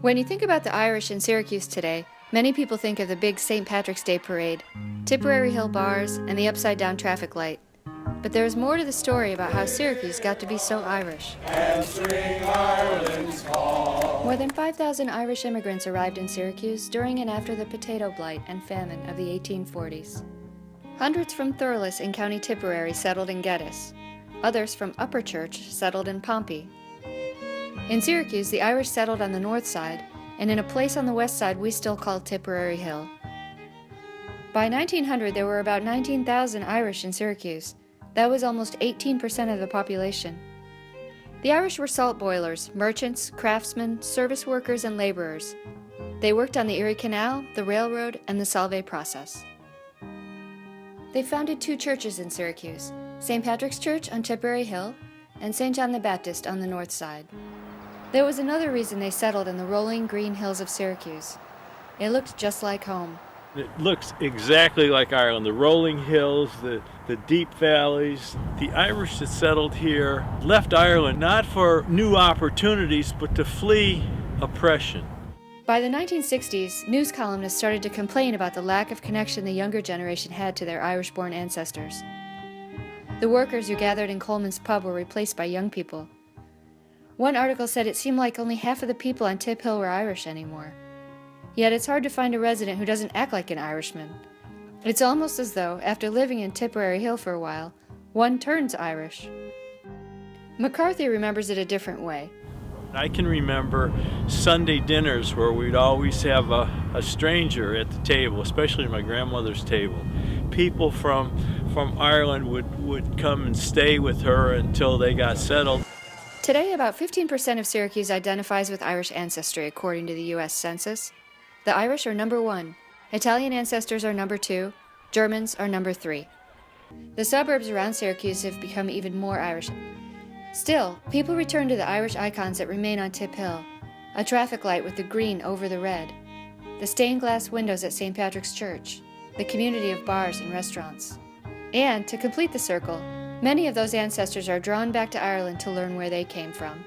When you think about the Irish in Syracuse today, many people think of the big St. Patrick's Day parade, Tipperary Hill bars, and the upside-down traffic light. But there is more to the story about how Syracuse got to be so Irish. Answering Ireland's call. More than 5,000 Irish immigrants arrived in Syracuse during and after the potato blight and famine of the 1840s. Hundreds from Thurles in County Tipperary settled in Geddes. Others from Upper Church settled in Pompey. In Syracuse, the Irish settled on the north side, and in a place on the west side we still call Tipperary Hill. By 1900, there were about 19,000 Irish in Syracuse. That was almost 18% of the population. The Irish were salt boilers, merchants, craftsmen, service workers, and laborers. They worked on the Erie Canal, the railroad, and the Salve process. They founded two churches in Syracuse, St. Patrick's Church on Tipperary Hill and St. John the Baptist on the north side. There was another reason they settled in the rolling green hills of Syracuse. It looked just like home. It looks exactly like Ireland. The rolling hills, the deep valleys. The Irish that settled here left Ireland not for new opportunities, but to flee oppression. By the 1960s, news columnists started to complain about the lack of connection the younger generation had to their Irish-born ancestors. The workers who gathered in Coleman's pub were replaced by young people. One article said it seemed like only half of the people on Tip Hill were Irish anymore. Yet it's hard to find a resident who doesn't act like an Irishman. It's almost as though, after living in Tipperary Hill for a while, one turns Irish. McCarthy remembers it a different way. I can remember Sunday dinners where we'd always have a stranger at the table, especially my grandmother's table. People from Ireland would come and stay with her until they got settled. Today, about 15% of Syracuse identifies with Irish ancestry, according to the U.S. Census. The Irish are number 1, Italian ancestors are number 2, Germans are number 3. The suburbs around Syracuse have become even more Irish. Still, people return to the Irish icons that remain on Tip Hill, a traffic light with the green over the red, the stained glass windows at St. Patrick's Church, the community of bars and restaurants. And, to complete the circle, many of those ancestors are drawn back to Ireland to learn where they came from.